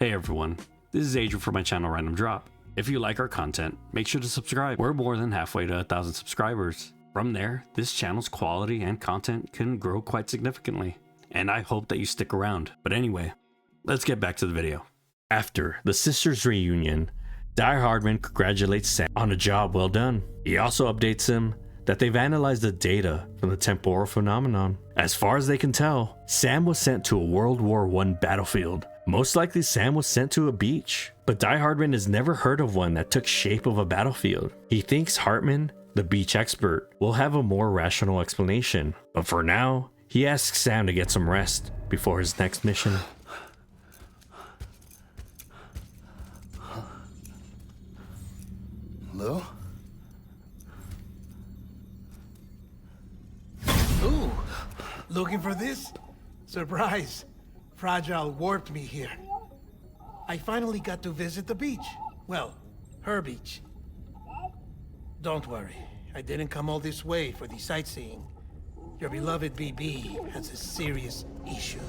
Hey everyone, this is Adrian from my channel Random Drop. If you like our content, make sure to subscribe. We're more than halfway to 1,000 subscribers. From there, this channel's quality and content can grow quite significantly, and I hope that you stick around. But anyway, let's get back to the video. After the sisters' reunion, Die Hardman congratulates Sam on a job well done. He also updates him that they've analyzed the data from the temporal phenomenon. As far as they can tell, Sam was sent to a World War I battlefield. Most likely Sam was sent to a beach, but Die Hardman has never heard of one that took shape of a battlefield. He thinks Hartman, the beach expert, will have a more rational explanation, but for now, he asks Sam to get some rest before his next mission. Hello? Ooh, looking for this? Surprise. Fragile warped me here. I finally got to visit the beach. Well, her beach. Don't worry, I didn't come all this way for the sightseeing. Your beloved BB has a serious issue.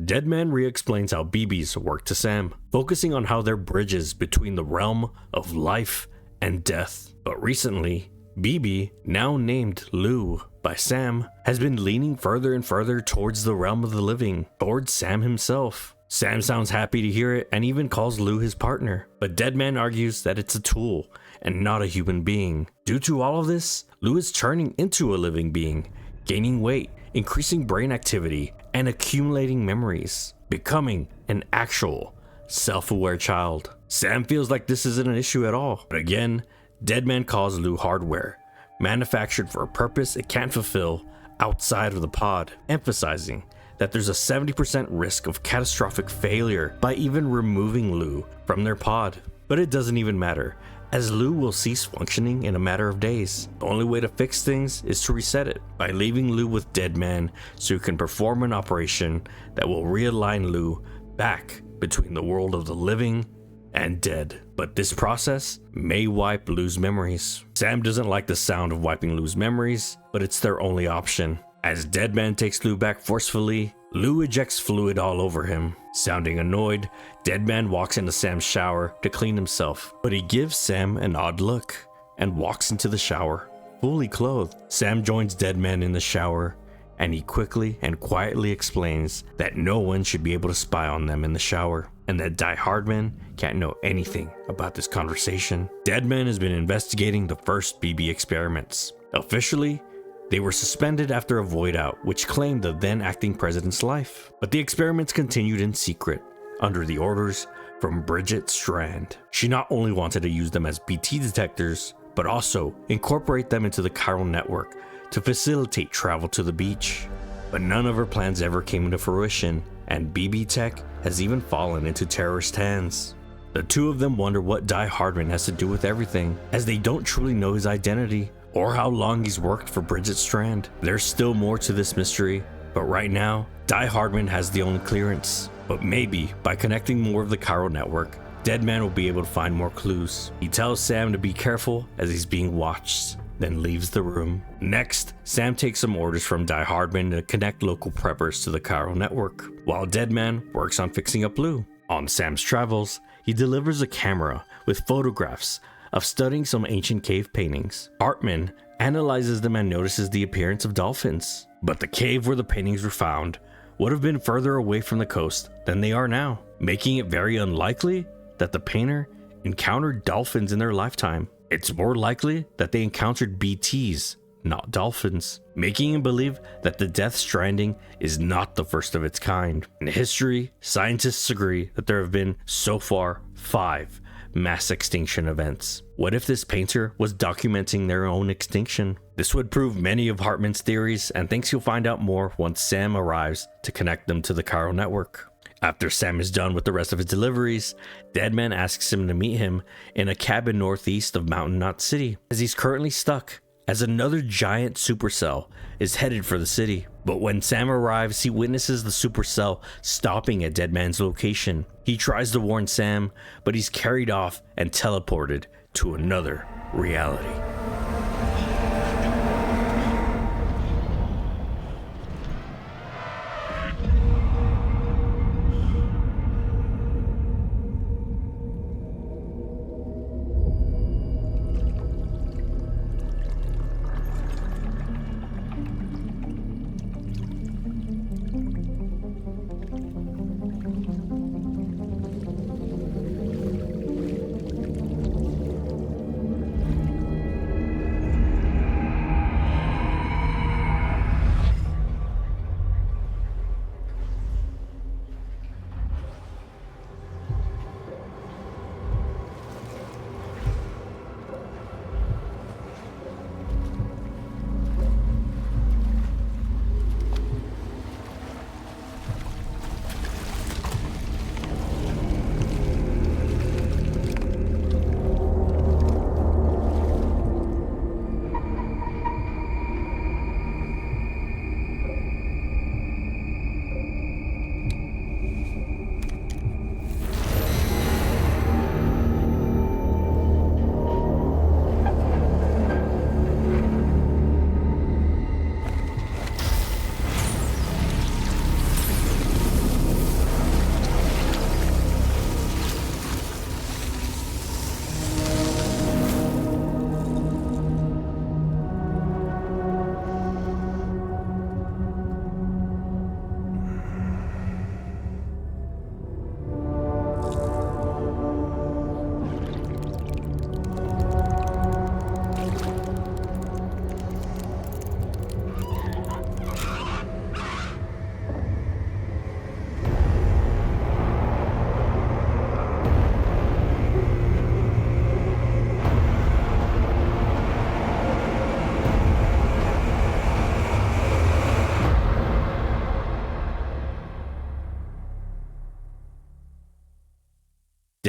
Deadman re-explains how BBs work to Sam, focusing on how they're bridges between the realm of life and death. But recently, BB, now named Lou by Sam, has been leaning further and further towards the realm of the living, towards Sam himself. Sam sounds happy to hear it and even calls Lou his partner, but Deadman argues that it's a tool and not a human being. Due to all of this, Lou is turning into a living being, gaining weight, increasing brain activity, and accumulating memories, becoming an actual self-aware child. Sam feels like this isn't an issue at all, but again, Deadman calls Lou hardware, manufactured for a purpose it can't fulfill outside of the pod, emphasizing that there's a 70% risk of catastrophic failure by even removing Lou from their pod. But it doesn't even matter, as Lou will cease functioning in a matter of days. The only way to fix things is to reset it, by leaving Lou with Deadman so he can perform an operation that will realign Lou back between the world of the living and dead. But this process may wipe Lou's memories. Sam doesn't like the sound of wiping Lou's memories, but it's their only option. As Deadman takes Lou back forcefully, Lou ejects fluid all over him. Sounding annoyed, Deadman walks into Sam's shower to clean himself, but he gives Sam an odd look and walks into the shower, fully clothed. Sam joins Deadman in the shower, and he quickly and quietly explains that no one should be able to spy on them in the shower, and that Die Hardman can't know anything about this conversation. Deadman has been investigating the first BB experiments. Officially, they were suspended after a void out, which claimed the then acting president's life. But the experiments continued in secret, under the orders from Bridget Strand. She not only wanted to use them as BT detectors, but also incorporate them into the chiral network to facilitate travel to the beach. But none of her plans ever came into fruition, and BB Tech has even fallen into terrorist hands. The two of them wonder what Die Hardman has to do with everything, as they don't truly know his identity or how long he's worked for Bridget Strand. There's still more to this mystery, but right now, Die Hardman has the only clearance. But maybe, by connecting more of the chiral network, Deadman will be able to find more clues. He tells Sam to be careful as he's being watched, then leaves the room. Next, Sam takes some orders from Die Hardman to connect local preppers to the chiral network, while Deadman works on fixing up Lou. On Sam's travels, he delivers a camera with photographs of studying some ancient cave paintings. Hartman analyzes them and notices the appearance of dolphins. But the cave where the paintings were found would have been further away from the coast than they are now, making it very unlikely that the painter encountered dolphins in their lifetime. It's more likely that they encountered BTs, not dolphins, making him believe that the Death Stranding is not the first of its kind. In history, scientists agree that there have been, so far, 5 mass extinction events. What if this painter was documenting their own extinction? This would prove many of Hartman's theories, and thinks you'll find out more once Sam arrives to connect them to the chiral network. After Sam is done with the rest of his deliveries, Deadman asks him to meet him in a cabin northeast of Mountain Knot City, as he's currently stuck, as another giant supercell is headed for the city. But when Sam arrives, he witnesses the supercell stopping at Deadman's location. He tries to warn Sam, but he's carried off and teleported to another reality.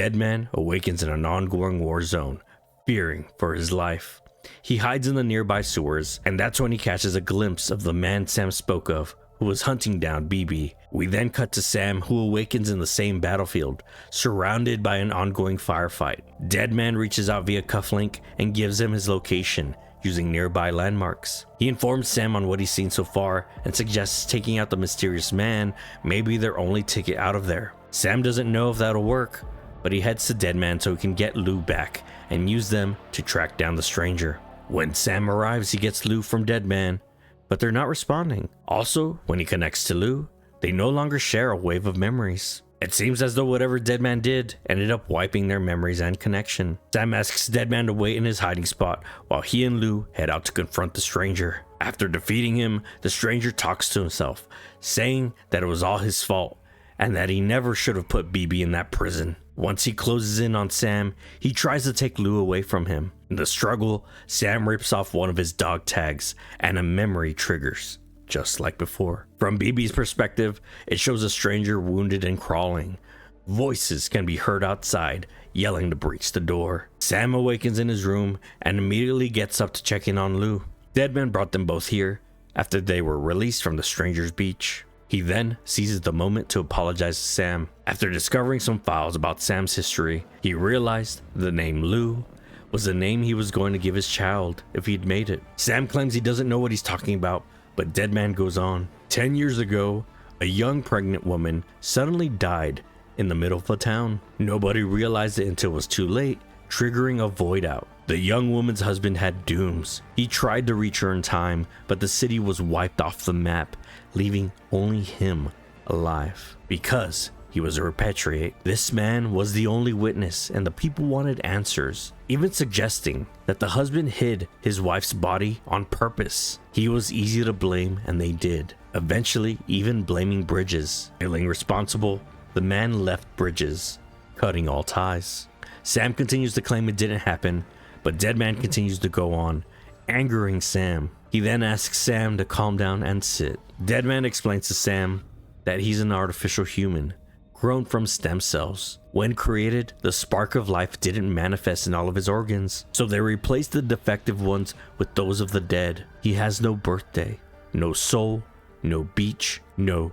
Deadman awakens in an ongoing war zone, fearing for his life. He hides in the nearby sewers, and that's when he catches a glimpse of the man Sam spoke of, who was hunting down BB. We then cut to Sam, who awakens in the same battlefield, surrounded by an ongoing firefight. Deadman reaches out via cufflink and gives him his location, using nearby landmarks. He informs Sam on what he's seen so far and suggests taking out the mysterious man may be their only ticket out of there. Sam doesn't know if that'll work, but he heads to Deadman so he can get Lou back and use them to track down the stranger. When Sam arrives, he gets Lou from Deadman, but they're not responding. Also, when he connects to Lou, they no longer share a wave of memories. It seems as though whatever Deadman did ended up wiping their memories and connection. Sam asks Deadman to wait in his hiding spot while he and Lou head out to confront the stranger. After defeating him, the stranger talks to himself, saying that it was all his fault and that he never should have put BB in that prison. Once he closes in on Sam, he tries to take Lou away from him. In the struggle, Sam rips off one of his dog tags and a memory triggers, just like before. From BB's perspective, it shows a stranger wounded and crawling. Voices can be heard outside, yelling to breach the door. Sam awakens in his room and immediately gets up to check in on Lou. Deadman brought them both here after they were released from the stranger's beach. He then seizes the moment to apologize to Sam. After discovering some files about Sam's history, he realized the name Lou was the name he was going to give his child if he'd made it. Sam claims he doesn't know what he's talking about, but Deadman goes on. 10 years ago, a young pregnant woman suddenly died in the middle of a town. Nobody realized it until it was too late, triggering a void out. The young woman's husband had dooms. He tried to reach her in time, but the city was wiped off the map, leaving only him alive. Because he was a repatriate, this man was the only witness, and the people wanted answers, even suggesting that the husband hid his wife's body on purpose. He was easy to blame, and they did. Eventually, even blaming Bridges. Feeling responsible, the man left Bridges, cutting all ties. Sam continues to claim it didn't happen, but Deadman continues to go on, angering Sam. He then asks Sam to calm down and sit. Deadman explains to Sam that he's an artificial human, grown from stem cells. When created, the spark of life didn't manifest in all of his organs, so they replaced the defective ones with those of the dead. He has no birthday, no soul, no beach, no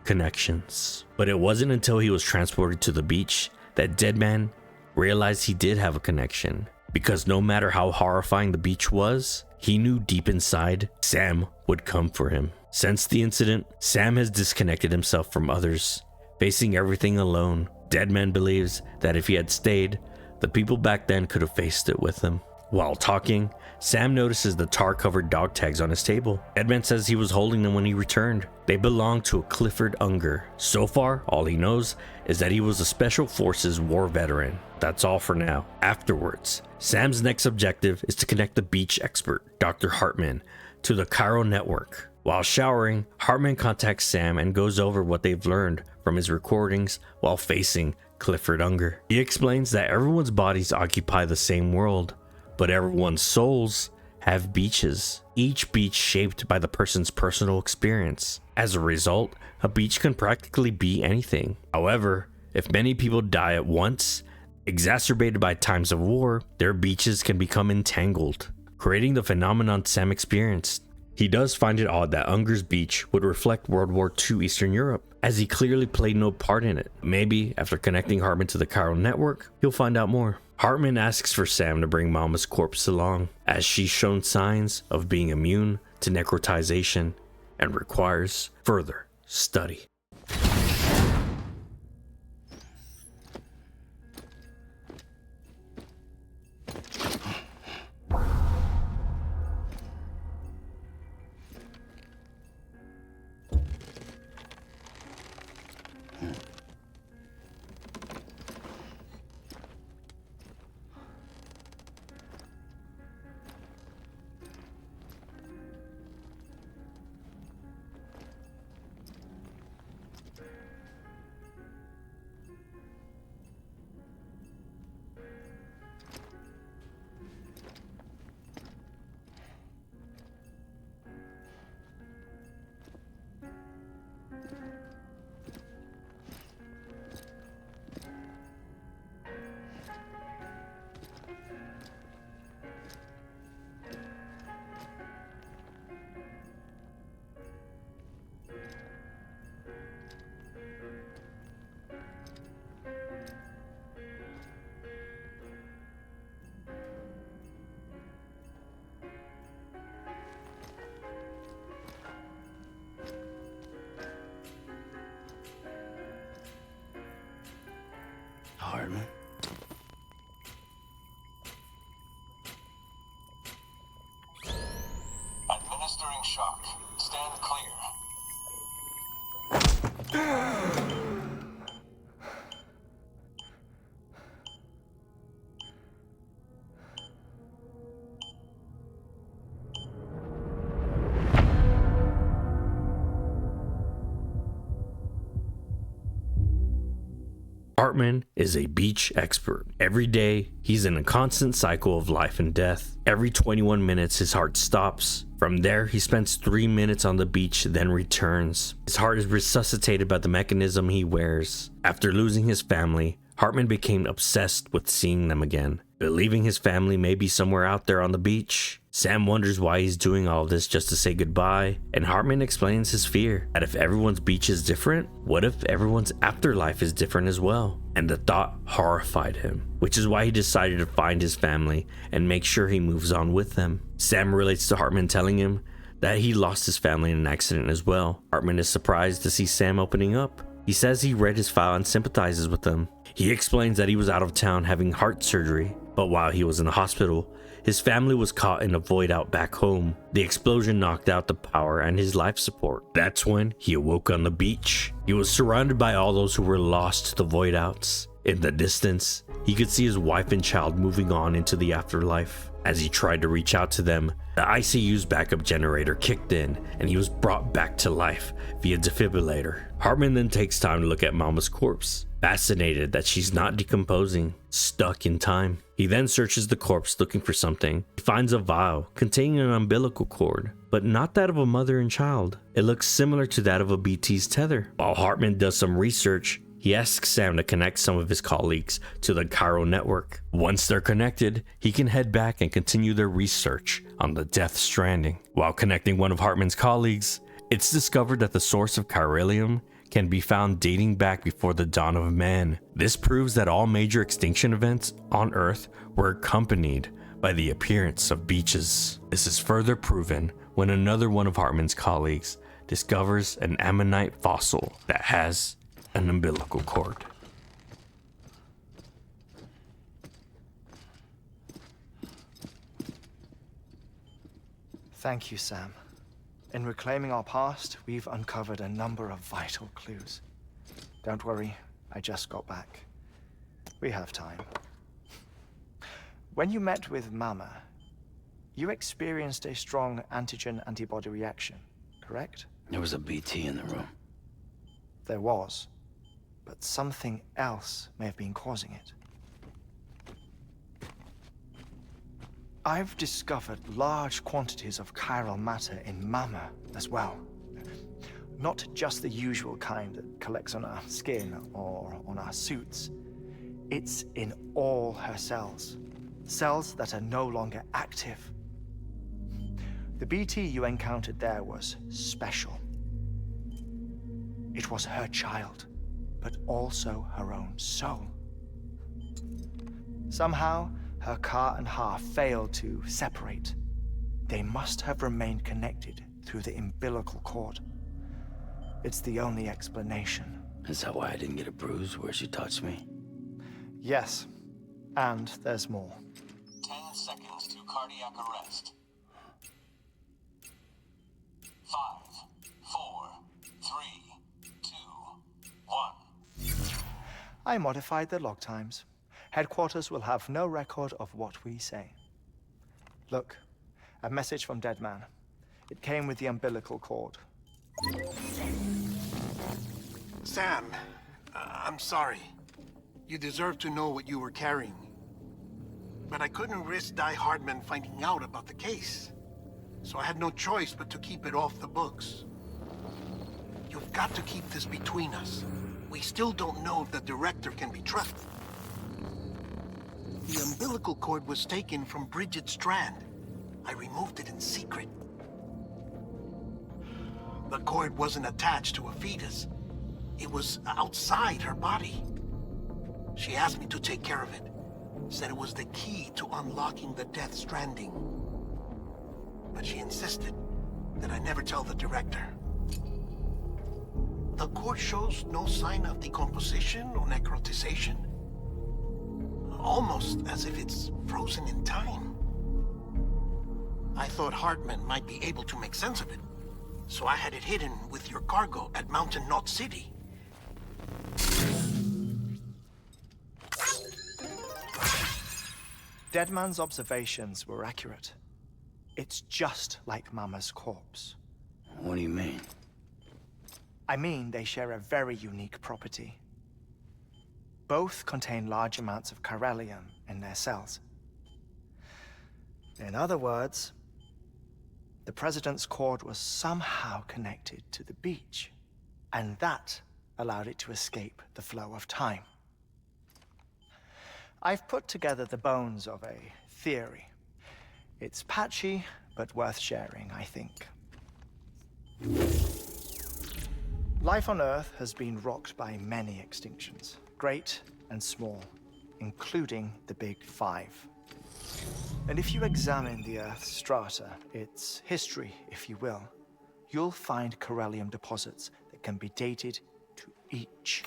connections. But it wasn't until he was transported to the beach that Deadman realized he did have a connection. Because no matter how horrifying the beach was, he knew deep inside Sam would come for him. Since the incident, Sam has disconnected himself from others, facing everything alone. Deadman believes that if he had stayed, the people back then could have faced it with him. While talking, Sam notices the tar-covered dog tags on his table. Deadman says he was holding them when he returned. They belong to a Clifford Unger. So far, all he knows is that he was a Special Forces war veteran. That's all for now. Afterwards, Sam's next objective is to connect the beach expert, Dr. Hartman, to the Chiral network. While showering, Hartman contacts Sam and goes over what they've learned from his recordings while facing Clifford Unger. He explains that everyone's bodies occupy the same world, but everyone's souls have beaches, each beach shaped by the person's personal experience. As a result, a beach can practically be anything. However, if many people die at once, exacerbated by times of war, their beaches can become entangled, creating the phenomenon Sam experienced. He does find it odd that Unger's beach would reflect World War II Eastern Europe, as he clearly played no part in it. Maybe after connecting Hartman to the Chiral network, he'll find out more. Hartman asks for Sam to bring Mama's corpse along, as she's shown signs of being immune to necrotization and requires further study. Hartman. Administering shock. Stand clear. Hartman is a beach expert. Every day, he's in a constant cycle of life and death. Every 21 minutes, his heart stops. From there, he spends 3 minutes on the beach, then returns. His heart is resuscitated by the mechanism he wears. After losing his family, Hartman became obsessed with seeing them again, believing his family may be somewhere out there on the beach. Sam wonders why he's doing all this just to say goodbye, and Hartman explains his fear that if everyone's beach is different, what if everyone's afterlife is different as well? And the thought horrified him, which is why he decided to find his family and make sure he moves on with them. Sam relates to Hartman telling him that he lost his family in an accident as well. Hartman is surprised to see Sam opening up. He says he read his file and sympathizes with him. He explains that he was out of town having heart surgery, but while he was in the hospital, his family was caught in a void out back home. The explosion knocked out the power and his life support. That's when he awoke on the beach. He was surrounded by all those who were lost to the void outs. In the distance, he could see his wife and child moving on into the afterlife. As he tried to reach out to them, the ICU's backup generator kicked in and he was brought back to life via defibrillator. Hartman then takes time to look at Mama's corpse, fascinated that she's not decomposing, stuck in time. He then searches the corpse looking for something. He finds a vial containing an umbilical cord, but not that of a mother and child. It looks similar to that of a BT's tether. While Hartman does some research, he asks Sam to connect some of his colleagues to the Chiral network. Once they're connected, he can head back and continue their research on the Death Stranding. While connecting one of Hartman's colleagues, it's discovered that the source of chiralium can be found dating back before the dawn of man. This proves that all major extinction events on Earth were accompanied by the appearance of beaches. This is further proven when another one of Hartman's colleagues discovers an ammonite fossil that has an umbilical cord. Thank you, Sam. In reclaiming our past, we've uncovered a number of vital clues. Don't worry, I just got back. We have time. When you met with Mama, you experienced a strong antigen-antibody reaction, correct? There was a BT in the room. There was, but something else may have been causing it. I've discovered large quantities of chiral matter in Mama as well. Not just the usual kind that collects on our skin or on our suits. It's in all her cells. Cells that are no longer active. The BT you encountered there was special. It was her child, but also her own soul. Somehow, her car and half failed to separate. They must have remained connected through the umbilical cord. It's the only explanation. Is that why I didn't get a bruise where she touched me? Yes, and there's more. 10 seconds to cardiac arrest. 5, 4, 3, 2, 1. I modified the log times. Headquarters will have no record of what we say. Look, a message from Dead Man. It came with the umbilical cord. Sam, I'm sorry. You deserve to know what you were carrying. But I couldn't risk Die Hardman finding out about the case. So I had no choice but to keep it off the books. You've got to keep this between us. We still don't know if the director can be trusted. The umbilical cord was taken from Bridget Strand. I removed it in secret. The cord wasn't attached to a fetus. It was outside her body. She asked me to take care of it. Said it was the key to unlocking the Death Stranding. But she insisted that I never tell the director. The cord shows no sign of decomposition or necrotization. almost as if it's frozen in time. I thought Hartman might be able to make sense of it, so I had it hidden with your cargo at Mountain Knot City. Deadman's observations were accurate. It's just like Mama's corpse. What do you mean? I mean, they share a very unique property. Both contain large amounts of chiralium in their cells. In other words, the President's cord was somehow connected to the beach, and that allowed it to escape the flow of time. I've put together the bones of a theory. It's patchy, but worth sharing, I think. Life on Earth has been rocked by many extinctions, great and small, including the Big Five. And if you examine the Earth's strata, its history, if you will, you'll find chiralium deposits that can be dated to each.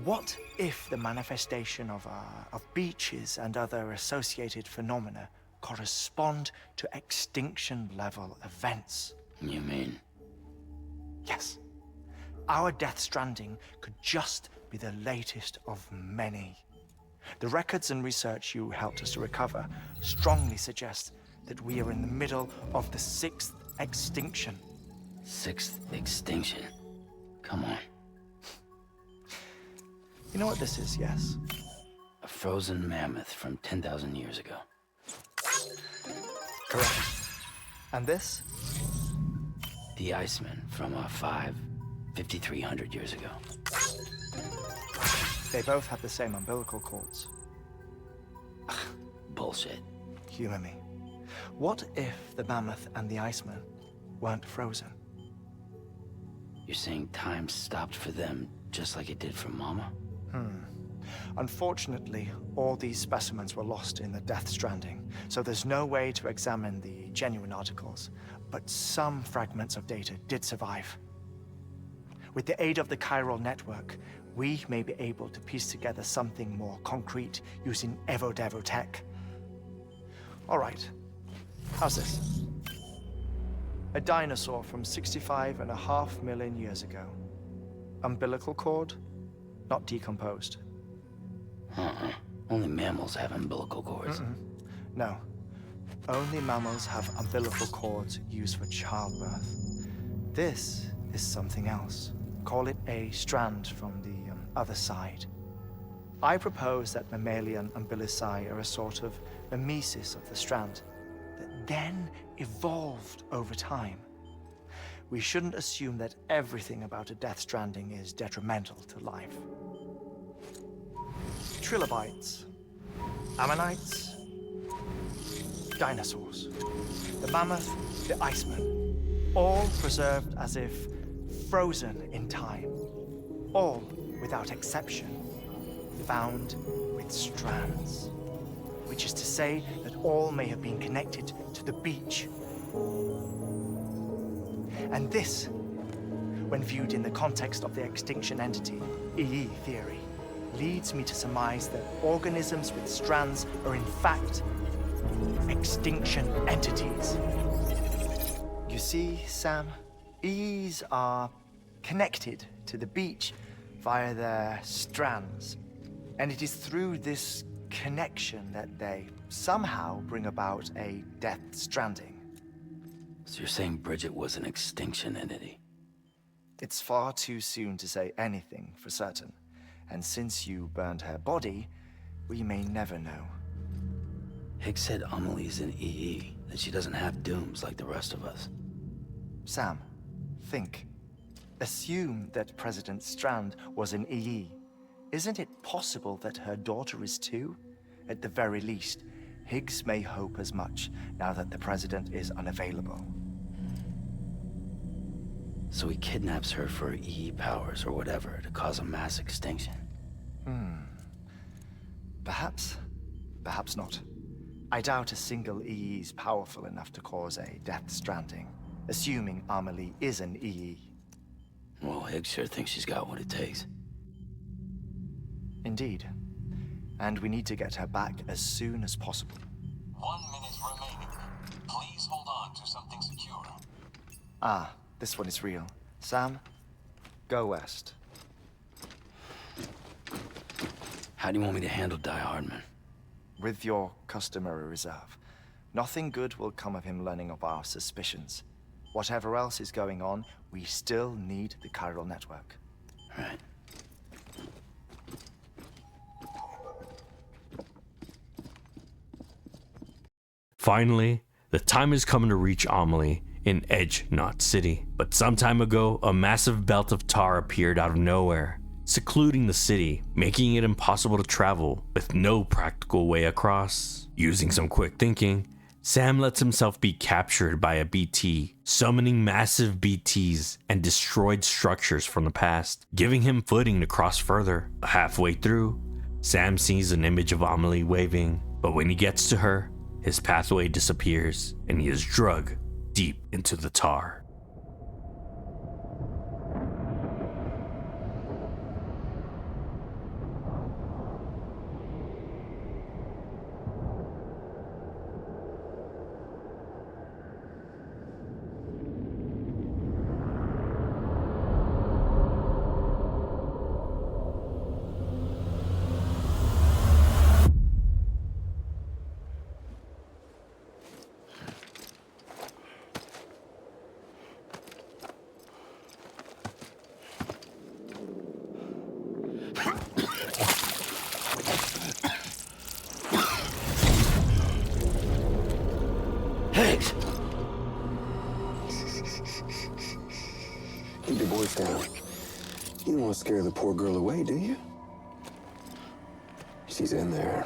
What if the manifestation of beaches and other associated phenomena correspond to extinction-level events? You mean? Yes. Our Death Stranding could just be the latest of many. The records and research you helped us to recover strongly suggest that we are in the middle of the 6th extinction. 6th extinction? Come on. You know what this is, yes? A frozen mammoth from 10,000 years ago. Correct. And this? The Iceman from 5,300 years ago. They both have the same umbilical cords. Bullshit. Humor me. What if the mammoth and the Iceman weren't frozen? You're saying time stopped for them just like it did for Mama? Unfortunately, all these specimens were lost in the Death Stranding, so there's no way to examine the genuine articles, but some fragments of data did survive. With the aid of the chiral network, we may be able to piece together something more concrete using Evo-Devo tech. All right, how's this? A dinosaur from 65.5 million years ago. Umbilical cord, not decomposed. Only mammals have umbilical cords. No. Only mammals have umbilical cords used for childbirth. This is something else. Call it a strand from the other side. I propose that mammalian umbilici are a sort of mimesis of the strand that then evolved over time. We shouldn't assume that everything about a Death Stranding is detrimental to life. Trilobites, ammonites, dinosaurs, the mammoth, the Iceman, all preserved as if frozen in time, all without exception, found with strands, which is to say that all may have been connected to the beach. And this, when viewed in the context of the extinction entity, EE theory, leads me to surmise that organisms with strands are in fact extinction entities. You see, Sam, EEs are connected to the beach via their strands. And it is through this connection that they somehow bring about a Death Stranding. So you're saying Bridget was an extinction entity? It's far too soon to say anything for certain. And since you burned her body, we may never know. Higgs said Amelie's an EE, that she doesn't have dooms like the rest of us. Sam, think. Assume that President Strand was an EE. Isn't it possible that her daughter is too? At the very least, Higgs may hope as much now that the President is unavailable. So he kidnaps her for EE powers or whatever to cause a mass extinction. Perhaps. Perhaps not. I doubt a single EE is powerful enough to cause a Death Stranding, assuming Amelie is an EE. Well, Higgs sure thinks she's got what it takes. Indeed. and we need to get her back as soon as possible. 1 minute remaining. Please hold on to something secure. Ah, this one is real. Sam, go west. How do you want me to handle Die Hardman? With your customary reserve. Nothing good will come of him learning of our suspicions. Whatever else is going on, we still need the chiral network. Right. Finally, the time has come to reach Amelie in Edge Knot City. But some time ago, a massive belt of tar appeared out of nowhere, secluding the city, making it impossible to travel with no practical way across. Using some quick thinking, Sam lets himself be captured by a BT, summoning massive BTs and destroyed structures from the past, giving him footing to cross further. Halfway through, Sam sees an image of Amelie waving, but when he gets to her, his pathway disappears and he is dragged deep into the tar. Higgs! Keep your voice down. You don't want to scare the poor girl away, do you? She's in there.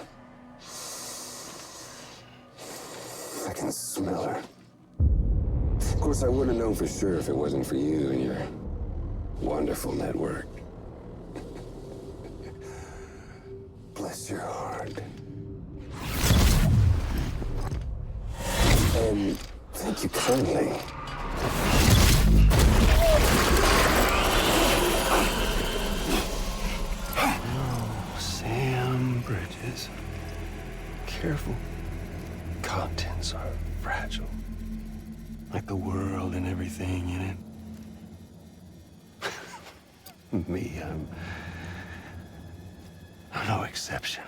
I can smell her. Of course, I wouldn't have known for sure if it wasn't for you and your wonderful network. Bless your heart. And thank you kindly. Oh, Sam Bridges. Careful. Contents are fragile. Like the world and everything in it. Me, I'm no exception.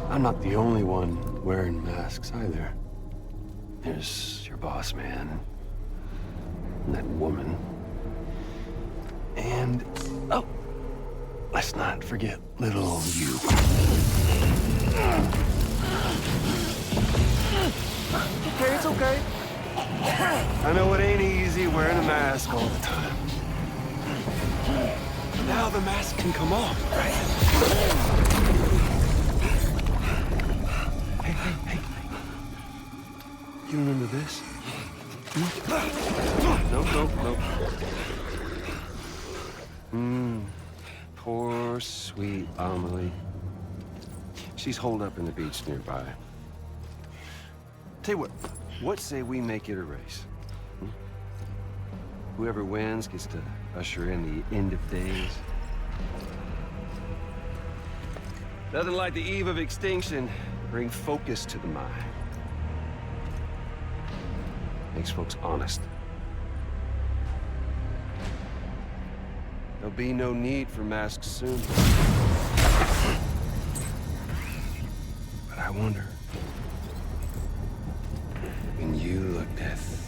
I'm not the only one wearing masks either. There's your boss man, and that woman, and, oh, let's not forget little old you. Okay, it's okay. I know it ain't easy wearing a mask all the time. Now the mask can come off, right? Hey. You remember this? Nope. Poor, sweet Amelie. She's holed up in the beach nearby. Tell you what say we make it a race? Whoever wins gets to usher in the end of days. Nothing like the eve of extinction. Bring focus to the mind. Makes folks honest. There'll be no need for masks soon. But I wonder, when you look death